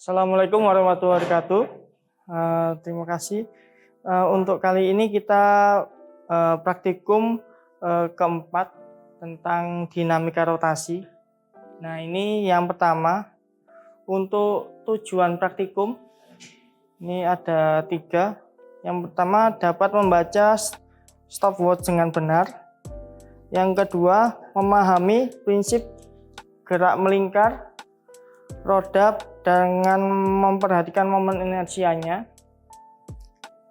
Assalamualaikum warahmatullahi wabarakatuh. Terima kasih. Untuk kali ini kita praktikum keempat tentang dinamika rotasi. Nah, ini yang pertama. Untuk tujuan praktikum ini ada 3. Yang pertama, dapat membaca stopwatch dengan benar. Yang kedua, memahami prinsip gerak melingkar roda dengan memperhatikan momen inersianya.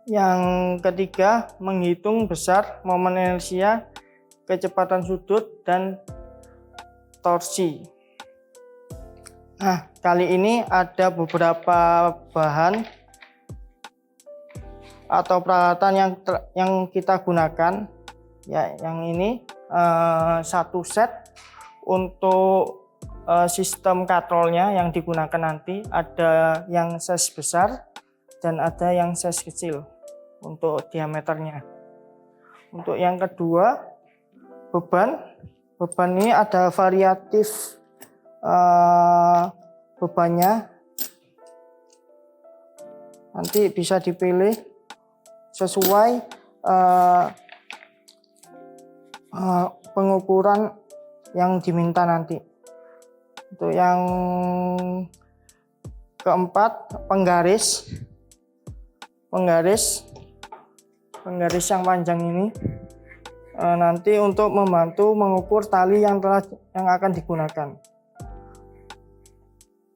Yang ketiga, menghitung besar momen inersia, kecepatan sudut, dan torsi. Nah, kali ini ada beberapa bahan atau peralatan yang kita gunakan. Ya, yang ini satu set untuk sistem katrolnya yang digunakan nanti. Ada yang size besar dan ada yang size kecil untuk diameternya. Untuk yang kedua, beban ini ada variatif bebannya, nanti bisa dipilih sesuai pengukuran yang diminta nanti. Untuk yang keempat, penggaris yang panjang ini nanti untuk membantu mengukur tali yang akan digunakan.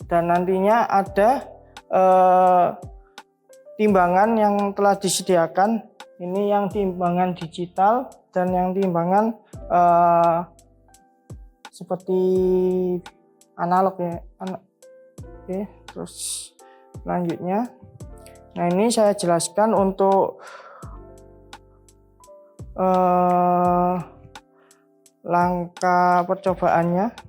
Dan nantinya ada timbangan yang telah disediakan. Ini yang timbangan digital dan yang timbangan seperti analog ya. Oke, terus selanjutnya. Nah, ini saya jelaskan untuk langkah percobaannya.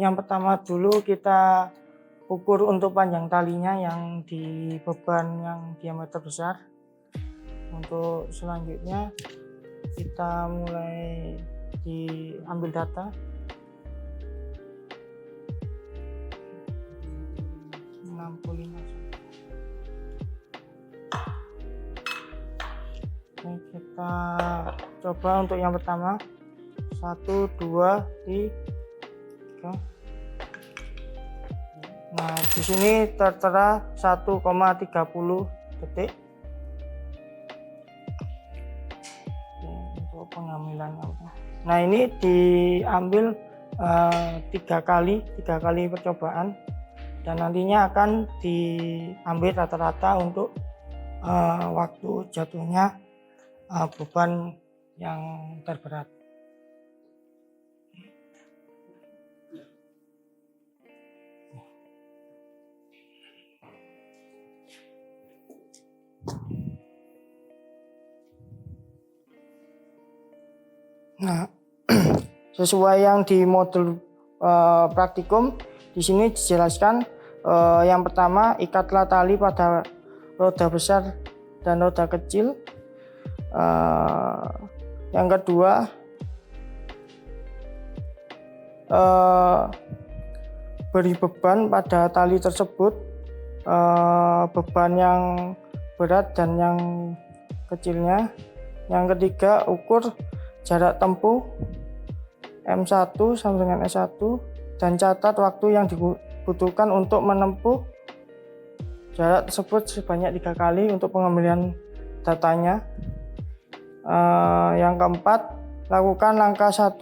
Yang pertama dulu kita ukur untuk panjang talinya yang di beban yang diameter besar. Untuk selanjutnya kita mulai diambil data. Oke, kita coba untuk yang pertama. 1, 2, 3. Nah, di sini tertera 1,30 detik. Untuk pengambilan. Nah, ini diambil 3 kali percobaan, dan nantinya akan diambil rata-rata untuk waktu jatuhnya beban yang terberat. Nah, sesuai yang di modul praktikum, di sini dijelaskan yang pertama, ikatlah tali pada roda besar dan roda kecil. Yang kedua, beri beban pada tali tersebut, beban yang berat dan yang kecilnya. Yang ketiga, ukur jarak tempuh M1 sama dengan S1 dan catat waktu yang dibutuhkan untuk menempuh jarak tersebut sebanyak 3 kali untuk pengambilan datanya. Yang keempat, lakukan langkah 1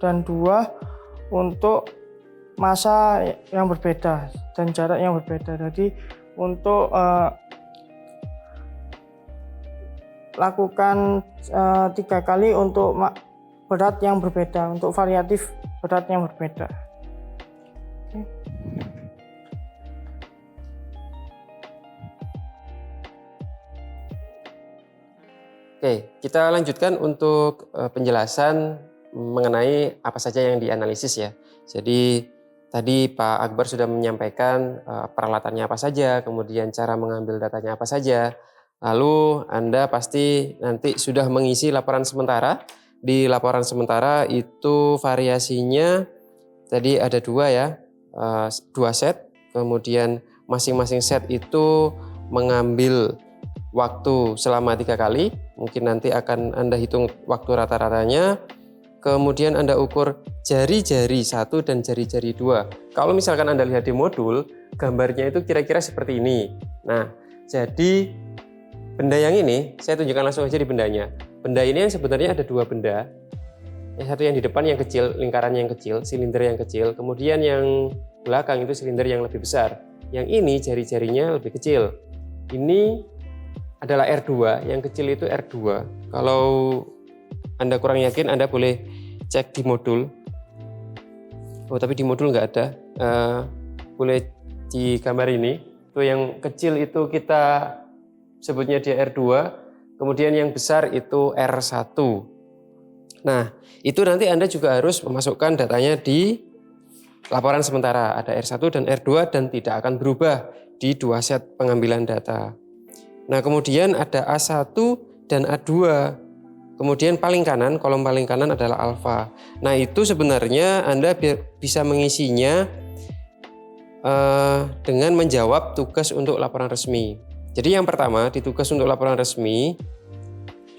dan 2 untuk masa yang berbeda dan jarak yang berbeda. Jadi untuk lakukan 3 kali untuk berat yang berbeda, untuk variatif berat yang berbeda. Oke, kita lanjutkan untuk penjelasan mengenai apa saja yang dianalisis ya. Jadi tadi Pak Akbar sudah menyampaikan peralatannya apa saja, kemudian cara mengambil datanya apa saja. Lalu Anda pasti nanti sudah mengisi laporan sementara. Di laporan sementara itu variasinya tadi ada 2 ya, 2 set. Kemudian masing-masing set itu mengambil waktu selama 3 kali. Mungkin nanti akan Anda hitung waktu rata-ratanya. Kemudian Anda ukur jari-jari 1 dan jari-jari 2. Kalau misalkan Anda lihat di modul, gambarnya itu kira-kira seperti ini. Nah, jadi benda yang ini, saya tunjukkan langsung aja di bendanya. Benda ini yang sebenarnya ada 2 benda. Yang satu yang di depan yang kecil, lingkarannya yang kecil, silinder yang kecil. Kemudian yang belakang itu silinder yang lebih besar. Yang ini jari-jarinya lebih kecil. Ini adalah R2, yang kecil itu R2. Kalau Anda kurang yakin, Anda boleh cek di modul. Oh, tapi di modul nggak ada. Boleh di gambar ini. Itu yang kecil itu kita sebutnya dia R2. Kemudian yang besar itu R1. Nah, itu nanti Anda juga harus memasukkan datanya di laporan sementara. Ada R1 dan R2 dan tidak akan berubah di 2 set pengambilan data. Nah, kemudian ada A1 dan A2. Kemudian paling kanan, kolom paling kanan adalah alfa. Nah, itu sebenarnya Anda bisa mengisinya dengan menjawab tugas untuk laporan resmi. Jadi yang pertama, di tugas untuk laporan resmi,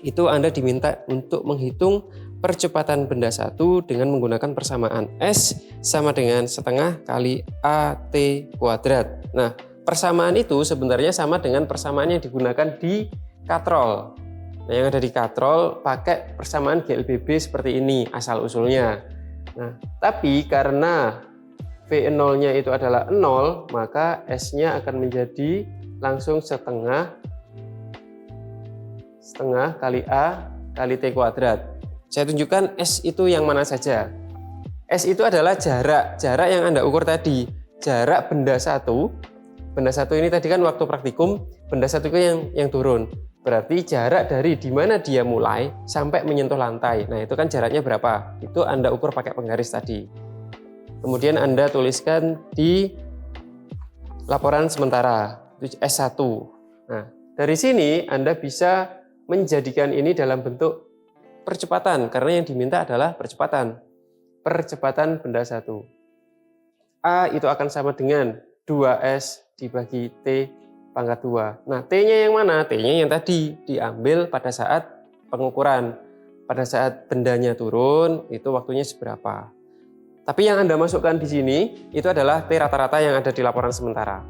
itu Anda diminta untuk menghitung percepatan benda 1 dengan menggunakan persamaan S sama dengan setengah kali AT kuadrat. Nah, persamaan itu sebenarnya sama dengan persamaan yang digunakan di katrol. Nah, yang ada di katrol pakai persamaan GLBB seperti ini asal-usulnya. Nah, tapi karena V0-nya itu adalah 0, maka S-nya akan menjadi langsung setengah kali A kali T kuadrat. Saya tunjukkan S itu yang mana saja. S itu adalah jarak yang Anda ukur tadi. Jarak benda 1. Benda 1 ini tadi kan waktu praktikum, benda 1 itu yang turun. Berarti jarak dari di mana dia mulai sampai menyentuh lantai. Nah, itu kan jaraknya berapa? Itu Anda ukur pakai penggaris tadi. Kemudian Anda tuliskan di laporan sementara, itu S1. Nah, dari sini Anda bisa menjadikan ini dalam bentuk percepatan, karena yang diminta adalah percepatan. Percepatan benda 1. A itu akan sama dengan 2S dibagi T pangkat 2. Nah, T-nya yang mana? T-nya yang tadi diambil pada saat pengukuran. Pada saat bendanya turun, itu waktunya seberapa. Tapi yang Anda masukkan di sini, itu adalah T rata-rata yang ada di laporan sementara.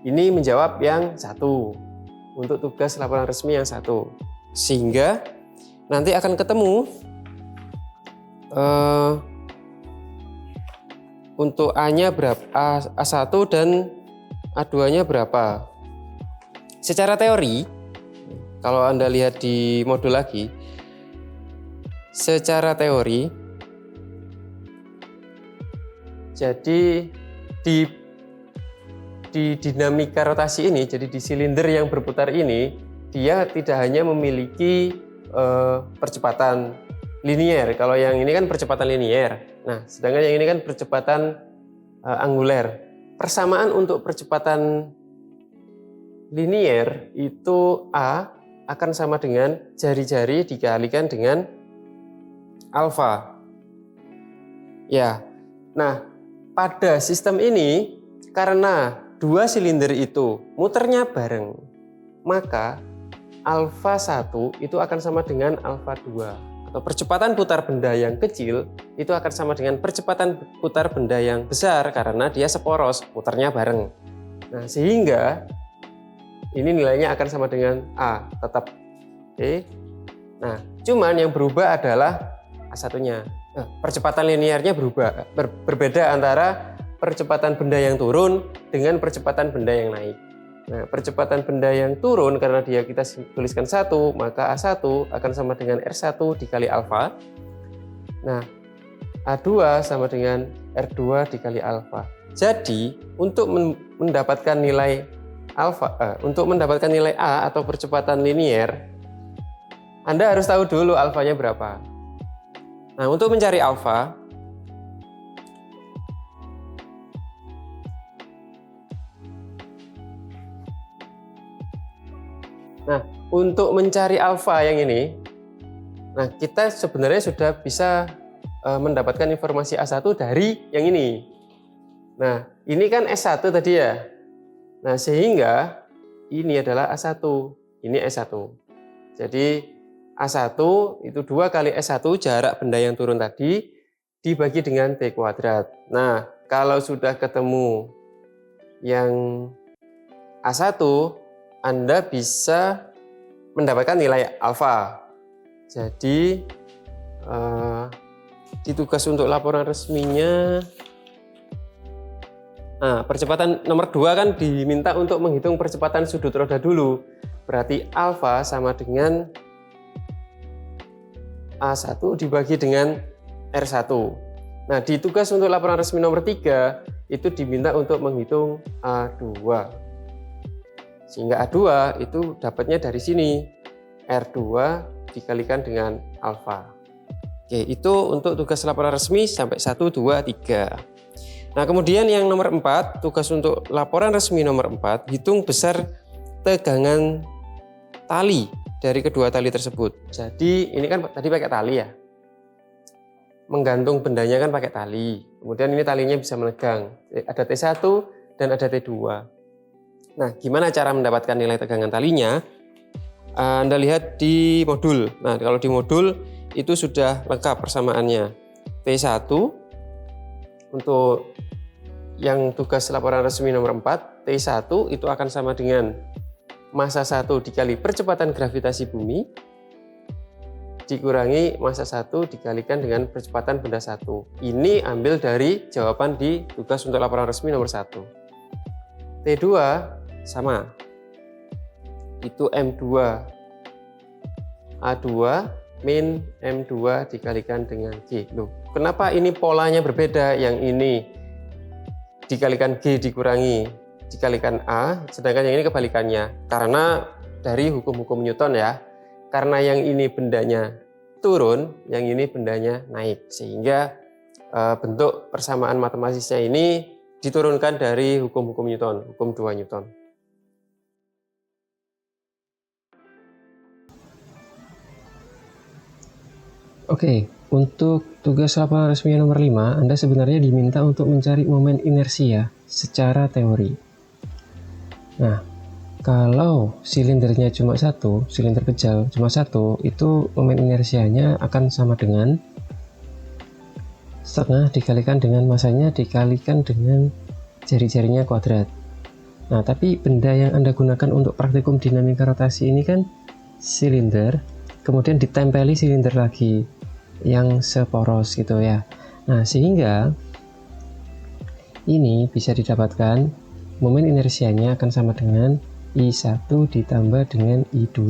Ini menjawab yang 1. Untuk tugas laporan resmi yang 1. Sehingga nanti akan ketemu untuk A-nya berapa, A1 dan A2-nya berapa. Secara teori, kalau Anda lihat di modul lagi, secara teori, jadi di dinamika rotasi ini, jadi di silinder yang berputar ini, dia tidak hanya memiliki percepatan linier. Kalau yang ini kan percepatan linier. Nah, sedangkan yang ini kan percepatan anguler. Persamaan untuk percepatan linier itu A akan sama dengan jari-jari dikalikan dengan alfa. Ya, nah pada sistem ini karena dua silinder itu muternya bareng, maka alfa 1 itu akan sama dengan alfa 2. Atau percepatan putar benda yang kecil itu akan sama dengan percepatan putar benda yang besar karena dia seporos, muternya bareng. Nah, sehingga ini nilainya akan sama dengan A, tetap. Oke. Nah, cuman yang berubah adalah A1-nya. Percepatan linearnya berubah, berbeda antara percepatan benda yang turun dengan percepatan benda yang naik. Nah, percepatan benda yang turun karena kita tuliskan 1, maka A1 akan sama dengan R1 dikali alfa. Nah, A2 sama dengan R2 dikali alfa. Jadi, untuk mendapatkan nilai untuk mendapatkan nilai A atau percepatan linier, Anda harus tahu dulu alfanya berapa. Nah, untuk mencari alfa, yang ini, nah kita sebenarnya sudah bisa mendapatkan informasi A1 dari yang ini. Nah, ini kan S1 tadi ya. Nah, sehingga ini adalah A1, ini S1. Jadi A1 itu 2 kali S1 jarak benda yang turun tadi dibagi dengan T kuadrat. Nah, kalau sudah ketemu yang A1, Anda bisa mendapatkan nilai alfa. Jadi di tugas untuk laporan resminya, percepatan nomor 2 kan diminta untuk menghitung percepatan sudut roda dulu. Berarti alfa sama dengan A1 dibagi dengan R1. Nah, di tugas untuk laporan resmi nomor 3 itu diminta untuk menghitung A2. Sehingga A2 itu dapatnya dari sini. R2 dikalikan dengan alfa. Oke, itu untuk tugas laporan resmi sampai 1, 2, 3. Nah, kemudian yang nomor 4, tugas untuk laporan resmi nomor 4, hitung besar tegangan tali dari kedua tali tersebut. Jadi ini kan tadi pakai tali ya. Menggantung bendanya kan pakai tali. Kemudian ini talinya bisa melegang. Ada T1 dan ada T2. Nah, gimana cara mendapatkan nilai tegangan talinya? Anda lihat di modul. Nah, kalau di modul itu sudah lengkap persamaannya. T1 untuk yang tugas laporan resmi nomor 4, T1 itu akan sama dengan massa 1 dikali percepatan gravitasi bumi dikurangi massa 1 dikalikan dengan percepatan benda 1. Ini ambil dari jawaban di tugas untuk laporan resmi nomor 1. T2 sama. Itu M2. A2 min M2 dikalikan dengan G. Loh, kenapa ini polanya berbeda? Yang ini dikalikan G dikalikan A, sedangkan yang ini kebalikannya. Karena dari hukum-hukum Newton ya. Karena yang ini bendanya turun, yang ini bendanya naik. Sehingga bentuk persamaan matematisnya ini diturunkan dari hukum-hukum Newton, hukum 2 Newton. Oke, untuk tugas laporan resmi nomor 5, Anda sebenarnya diminta untuk mencari momen inersia secara teori. Nah, kalau silindernya cuma satu, silinder kejal cuma satu, itu momen inersianya akan sama dengan setengah dikalikan dengan masanya dikalikan dengan jari-jarinya kuadrat. Nah, tapi benda yang Anda gunakan untuk praktikum dinamika rotasi ini kan silinder, kemudian ditempeli silinder lagi yang seporos gitu ya. Nah, sehingga ini bisa didapatkan momen inersianya akan sama dengan I1 ditambah dengan I2,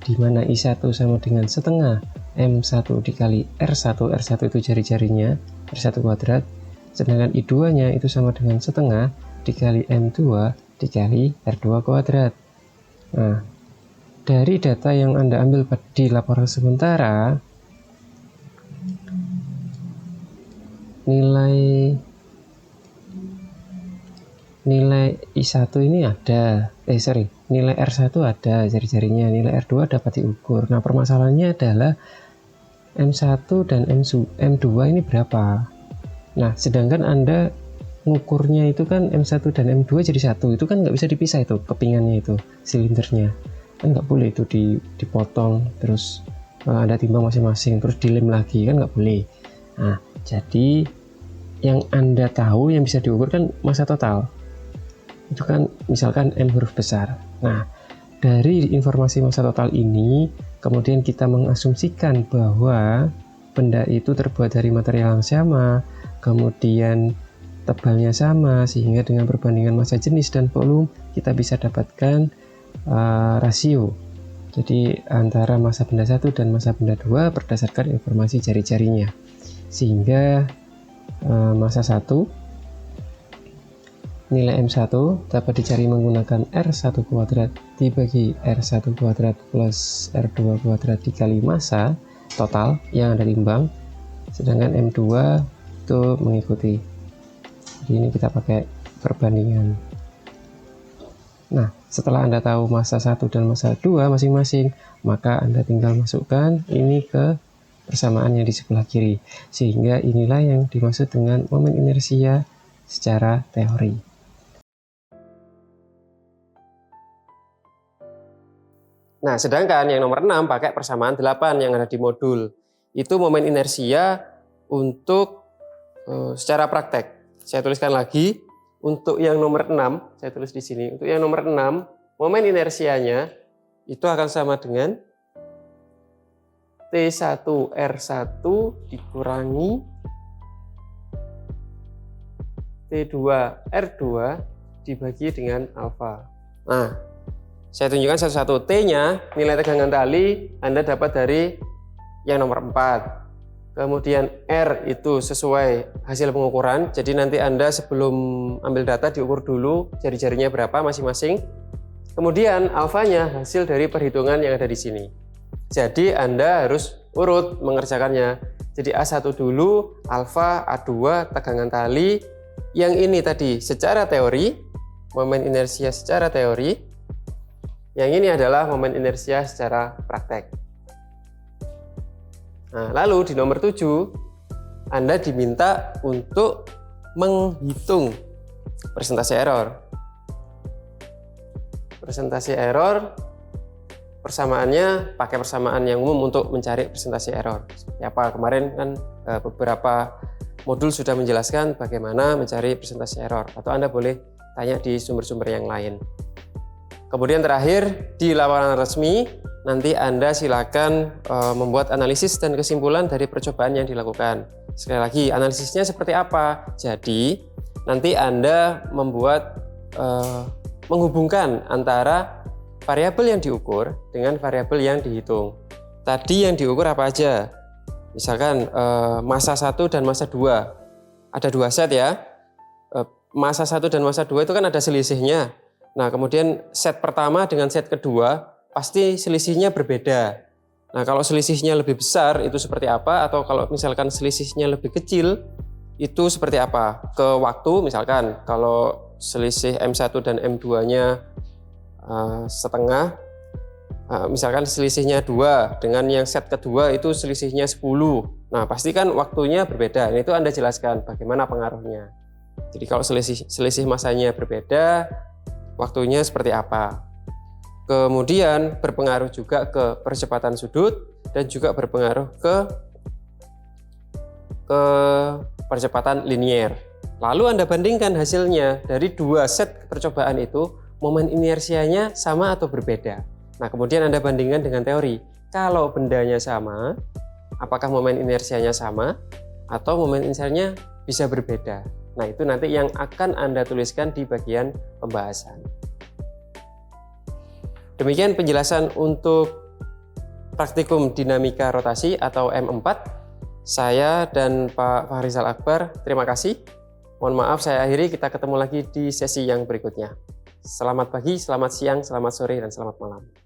di mana I1 sama dengan setengah M1 dikali R1, R1 itu jari-jarinya, R1 kuadrat, sedangkan I2-nya itu sama dengan setengah dikali M2 dikali R2 kuadrat. Nah, dari data yang Anda ambil di laporan sementara, nilai nilai I1 ini ada, nilai R1 ada jari-jarinya, nilai R2 dapat diukur. Nah, permasalahannya adalah M1 dan M2 ini berapa? Nah, sedangkan Anda ngukurnya itu kan M1 dan M2 jadi satu, itu kan nggak bisa dipisah itu, kepingannya itu, silindernya. Kan nggak boleh itu dipotong, terus Anda timbang masing-masing, terus dilem lagi, kan nggak boleh. Nah, jadi yang Anda tahu yang bisa diukur kan massa total. Itu kan misalkan M huruf besar. Nah, dari informasi massa total ini, kemudian kita mengasumsikan bahwa benda itu terbuat dari material yang sama, kemudian tebalnya sama, sehingga dengan perbandingan massa jenis dan volume kita bisa dapatkan rasio. Jadi antara massa benda 1 dan massa benda 2 berdasarkan informasi jari-jarinya. Sehingga massa 1 nilai M1 dapat dicari menggunakan R1 kuadrat dibagi R1 kuadrat plus R2 kuadrat dikali massa total yang Anda timbang, sedangkan M2 itu mengikuti. Jadi ini kita pakai perbandingan. Nah, setelah Anda tahu massa 1 dan massa 2 masing-masing, maka Anda tinggal masukkan ini ke persamaan yang di sebelah kiri. Sehingga inilah yang dimaksud dengan momen inersia secara teori. Nah, sedangkan yang nomor 6 pakai persamaan 8 yang ada di modul. Itu momen inersia untuk secara praktek. Saya tuliskan lagi, untuk yang nomor 6, saya tulis di sini. Untuk yang nomor 6, momen inersianya itu akan sama dengan T1R1 dikurangi T2R2 dibagi dengan alfa. Nah, saya tunjukkan satu-satu. T-nya, nilai tegangan tali, Anda dapat dari yang nomor 4. Kemudian R itu sesuai hasil pengukuran. Jadi nanti Anda sebelum ambil data diukur dulu jari-jarinya berapa masing-masing. Kemudian alfanya hasil dari perhitungan yang ada di sini. Jadi Anda harus urut mengerjakannya. Jadi A1 dulu, alfa, A2, tegangan tali. Yang ini tadi secara teori, momen inersia secara teori. Yang ini adalah momen inersia secara praktek. Nah, lalu di nomor 7, Anda diminta untuk menghitung persentase error. Persentase error, persamaannya pakai persamaan yang umum untuk mencari persentase error. Seperti apa? Kemarin kan beberapa modul sudah menjelaskan bagaimana mencari persentase error. Atau Anda boleh tanya di sumber-sumber yang lain. Kemudian terakhir, di laporan resmi, nanti Anda silakan membuat analisis dan kesimpulan dari percobaan yang dilakukan. Sekali lagi, analisisnya seperti apa? Jadi, nanti Anda membuat, menghubungkan antara variabel yang diukur dengan variabel yang dihitung. Tadi yang diukur apa aja? Misalkan massa 1 dan massa 2. Ada 2 set ya. Massa 1 dan massa 2 itu kan ada selisihnya. Nah, kemudian set pertama dengan set kedua pasti selisihnya berbeda. Nah, kalau selisihnya lebih besar itu seperti apa? Atau kalau misalkan selisihnya lebih kecil itu seperti apa? Ke waktu misalkan kalau selisih M1 dan M2-nya setengah, misalkan selisihnya 2 dengan yang set kedua itu selisihnya 10. Nah, pasti kan waktunya berbeda. Ini itu Anda jelaskan bagaimana pengaruhnya. Jadi kalau selisih masanya berbeda, waktunya seperti apa. Kemudian berpengaruh juga ke percepatan sudut dan juga berpengaruh ke percepatan linier. Lalu Anda bandingkan hasilnya dari 2 set percobaan itu, momen inersianya sama atau berbeda. Nah, kemudian Anda bandingkan dengan teori. Kalau bendanya sama, apakah momen inersianya sama atau momen inersianya bisa berbeda. Nah, itu nanti yang akan Anda tuliskan di bagian pembahasan. Demikian penjelasan untuk praktikum dinamika rotasi atau M4. Saya dan Pak Fahrizal Akbar, terima kasih. Mohon maaf saya akhiri, kita ketemu lagi di sesi yang berikutnya. Selamat pagi, selamat siang, selamat sore, dan selamat malam.